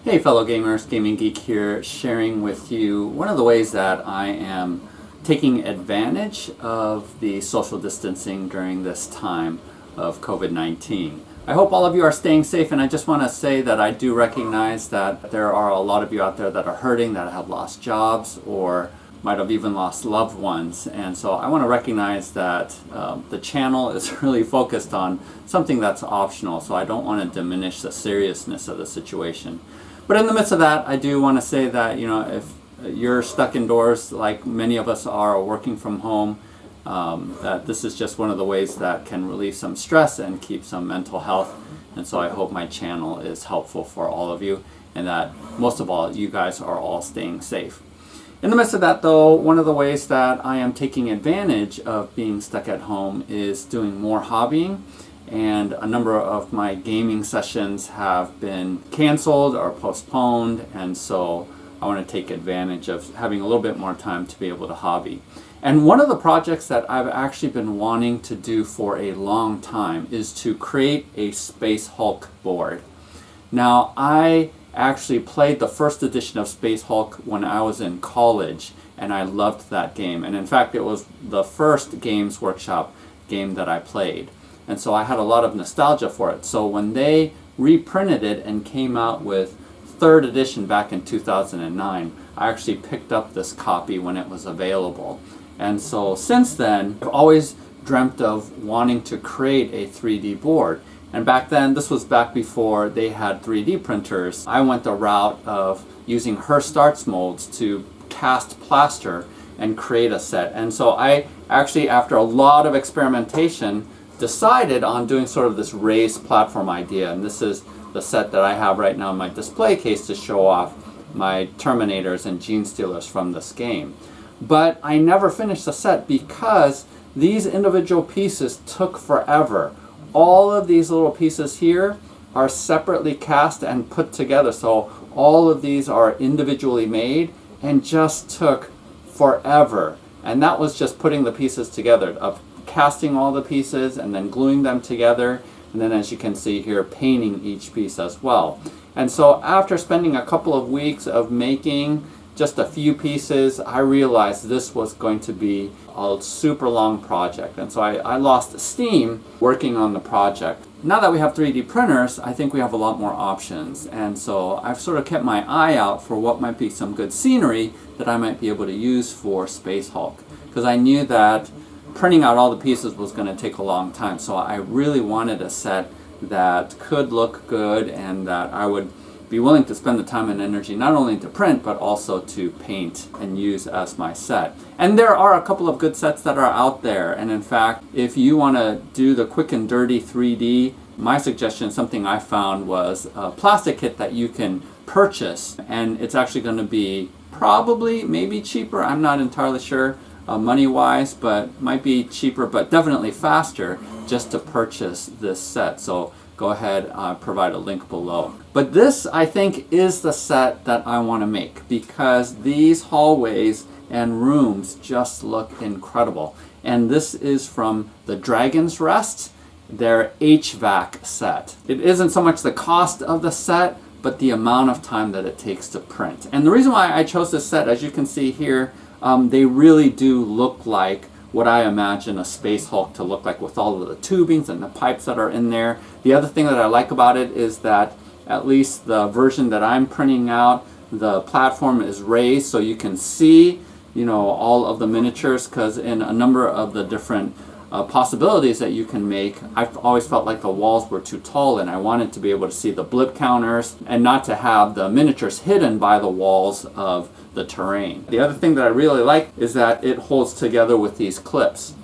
Hey fellow gamers, Gaming Geek here, sharing with you one of the ways that I am taking advantage of the social distancing during this time of COVID-19. I hope all of you are staying safe, and I just want to say that I do recognize that there are a lot of you out there that are hurting, that have lost jobs or might have even lost loved ones, and so I want to recognize that the channel is really focused on something that's optional, so I don't want to diminish the seriousness of the situation. But in the midst of that, I do want to say that, if you're stuck indoors like many of us are, working from home, that this is just one of the ways that can relieve some stress and keep some mental health. And so I hope my channel is helpful for all of you, and that most of all, you guys are all staying safe. In the midst of that though, one of the ways that I am taking advantage of being stuck at home is doing more hobbying. And a number of my gaming sessions have been canceled or postponed, and so I want to take advantage of having a little bit more time to be able to hobby. And one of the projects that I've actually been wanting to do for a long time is to create a Space Hulk board. Now, I actually played the first edition of Space Hulk when I was in college, and I loved that game. And in fact, it was the first Games Workshop game that I played. And so I had a lot of nostalgia for it. So when they reprinted it and came out with third edition back in 2009, I actually picked up this copy when it was available. And so since then, I've always dreamt of wanting to create a 3D board. And back then, this was back before they had 3D printers, I went the route of using her starts molds to cast plaster and create a set. And so I actually, after a lot of experimentation, decided on doing sort of this raised platform idea. And this is the set that I have right now in my display case to show off my Terminators and Gene Stealers from this game. But I never finished the set because these individual pieces took forever. All of these little pieces here are separately cast and put together. So all of these are individually made and just took forever. And that was just putting the pieces together, of casting all the pieces and then gluing them together, and then, as you can see here, painting each piece as well. And so after spending a couple of weeks of making just a few pieces, I realized this was going to be a super long project, and so I lost steam working on the project. Now that we have 3D printers, I think we have a lot more options, and so I've sort of kept my eye out for what might be some good scenery that I might be able to use for Space Hulk, because I knew that printing out all the pieces was going to take a long time. So I really wanted a set that could look good and that I would be willing to spend the time and energy not only to print but also to paint and use as my set. And there are a couple of good sets that are out there, and in fact, if you want to do the quick and dirty 3D, my suggestion, something I found, was a plastic kit that you can purchase, and it's actually going to be probably maybe cheaper, I'm not entirely sure, money-wise, but might be cheaper, but definitely faster, just to purchase this set. So go ahead, provide a link below. But this, I think, is the set that I want to make, because these hallways and rooms just look incredible. And this is from the Dragon's Rest, their HVAC set. It isn't so much the cost of the set, but the amount of time that it takes to print. And the reason why I chose this set, as you can see here, they really do look like what I imagine a Space Hulk to look like, with all of the tubings and the pipes that are in there. The other thing that I like about it is that, at least the version that I'm printing out, the platform is raised so you can see, all of the miniatures, because in a number of the different possibilities that you can make, I've always felt like the walls were too tall, and I wanted to be able to see the blip counters and not to have the miniatures hidden by the walls of the terrain. The other thing that I really like is that it holds together with these clips,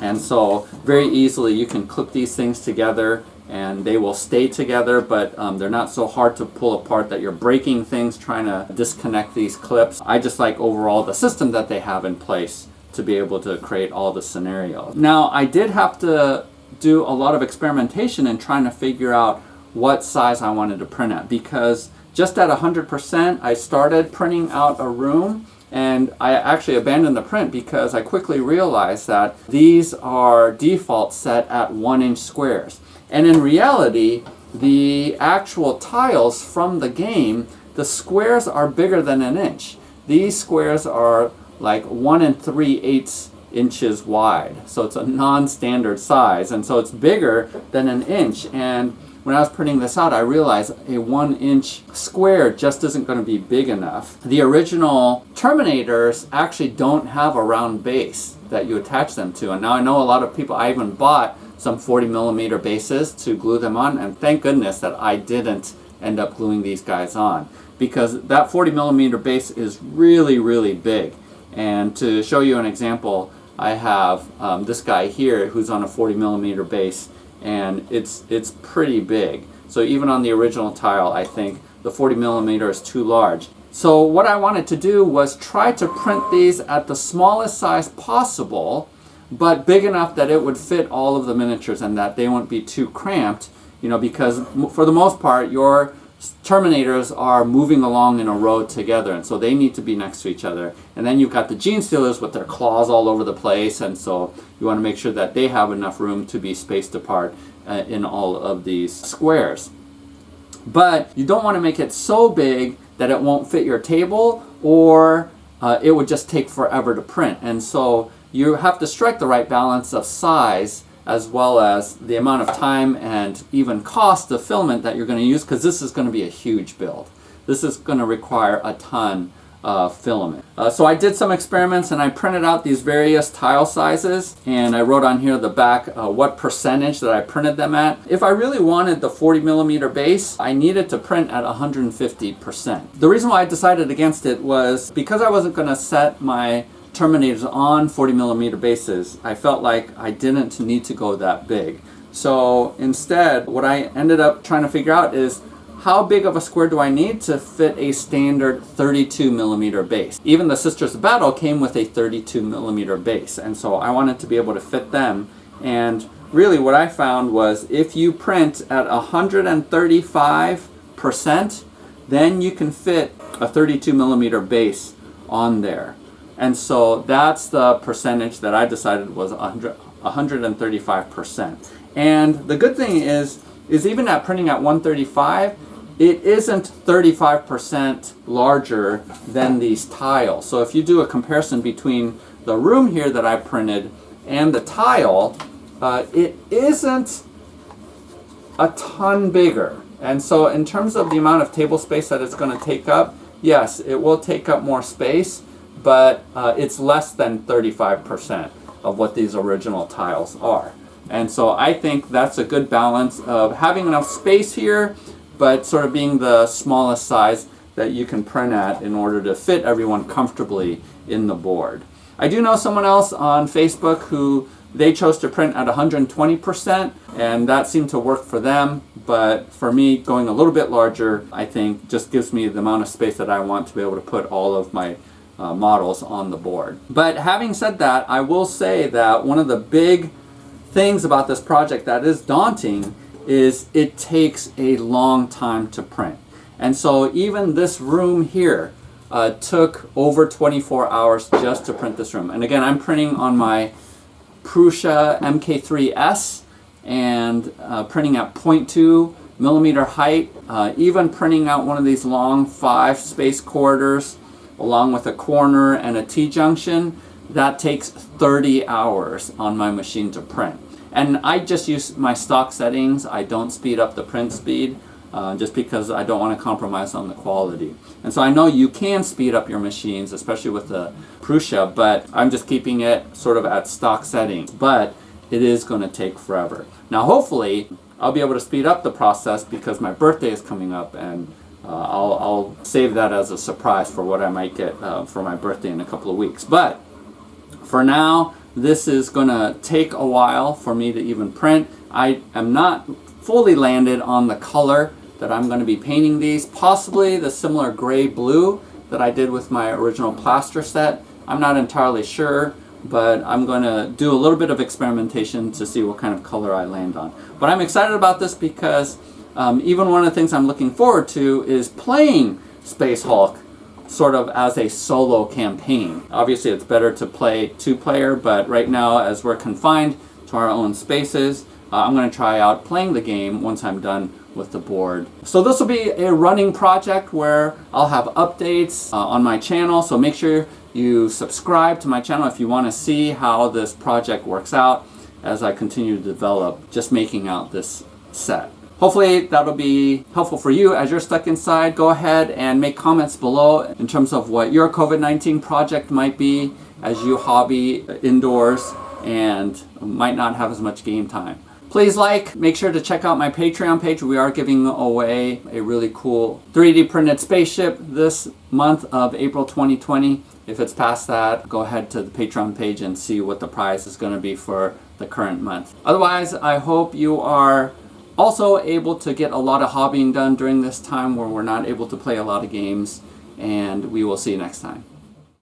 and so very easily you can clip these things together and they will stay together, but they're not so hard to pull apart that you're breaking things trying to disconnect these clips. I just like overall the system that they have in place to be able to create all the scenarios. Now, I did have to do a lot of experimentation in trying to figure out what size I wanted to print at, because just at 100%, I started printing out a room, and I actually abandoned the print because I quickly realized that these are default set at 1-inch squares. And in reality, the actual tiles from the game, the squares are bigger than an inch. These squares are like 1 3/8 inches wide. So it's a non-standard size, and so it's bigger than an inch. And when I was printing this out, I realized a 1-inch square just isn't going to be big enough. The original Terminators actually don't have a round base that you attach them to. And now I know a lot of people, I even bought some 40mm bases to glue them on, and thank goodness that I didn't end up gluing these guys on, because that 40mm base is really, really big. And to show you an example, I have this guy here who's on a 40mm base, and it's pretty big. So even on the original tile, I think the 40mm is too large. So what I wanted to do was try to print these at the smallest size possible, but big enough that it would fit all of the miniatures and that they won't be too cramped, you know, because for the most part your Terminators are moving along in a row together, and so they need to be next to each other. And then you've got the Gene Stealers with their claws all over the place, and so you want to make sure that they have enough room to be spaced apart in all of these squares. But you don't want to make it so big that it won't fit your table, or it would just take forever to print. And so you have to strike the right balance of size as well as the amount of time and even cost of filament that you're going to use, because this is going to be a huge build. This is going to require a ton of filament. So I did some experiments and I printed out these various tile sizes, and I wrote on here the back what percentage that I printed them at. If I really wanted the 40mm base, I needed to print at 150%. The reason why I decided against it was because I wasn't going to set my Terminators on 40mm bases. I felt like I didn't need to go that big. So instead, what I ended up trying to figure out is how big of a square do I need to fit a standard 32mm base. Even the Sisters of Battle came with a 32mm base, and so I wanted to be able to fit them. And really what I found was if you print at 135%, then you can fit a 32mm base on there. And so that's the percentage that I decided was 135%. And the good thing is even at printing at 135, it isn't 35% larger than these tiles. So if you do a comparison between the room here that I printed and the tile, it isn't a ton bigger. And so in terms of the amount of table space that it's going to take up, yes, it will take up more space, but it's less than 35% of what these original tiles are. And so I think that's a good balance of having enough space here, but sort of being the smallest size that you can print at in order to fit everyone comfortably in the board. I do know someone else on Facebook who they chose to print at 120%, and that seemed to work for them. But for me, going a little bit larger, I think just gives me the amount of space that I want to be able to put all of my models on the board. But having said that, I will say that one of the big things about this project that is daunting is it takes a long time to print. And so even this room here took over 24 hours just to print this room. And again, I'm printing on my Prusa MK3S and printing at 0.2mm height, even printing out one of these long 5 space corridors along with a corner and a T-junction. That takes 30 hours on my machine to print. And I just use my stock settings. I don't speed up the print speed just because I don't want to compromise on the quality. And so I know you can speed up your machines, especially with the Prusa, but I'm just keeping it sort of at stock settings. But it is going to take forever. Now hopefully I'll be able to speed up the process because my birthday is coming up, and I'll save that as a surprise for what I might get for my birthday in a couple of weeks. But for now, this is going to take a while for me to even print. I am not fully landed on the color that I'm going to be painting these. Possibly the similar gray-blue that I did with my original plaster set. I'm not entirely sure, but I'm going to do a little bit of experimentation to see what kind of color I land on. But I'm excited about this because even one of the things I'm looking forward to is playing Space Hulk sort of as a solo campaign. Obviously it's better to play 2-player, but right now as we're confined to our own spaces, I'm going to try out playing the game once I'm done with the board. So this will be a running project where I'll have updates on my channel, so make sure you subscribe to my channel if you want to see how this project works out as I continue to develop just making out this set. Hopefully that'll be helpful for you as you're stuck inside. Go ahead and make comments below in terms of what your COVID-19 project might be as you hobby indoors and might not have as much game time. Please make sure to check out my Patreon page. We are giving away a really cool 3D printed spaceship this month of April 2020. If it's past that, go ahead to the Patreon page and see what the prize is going to be for the current month. Otherwise, I hope you are also able to get a lot of hobbying done during this time where we're not able to play a lot of games, and we will see you next time.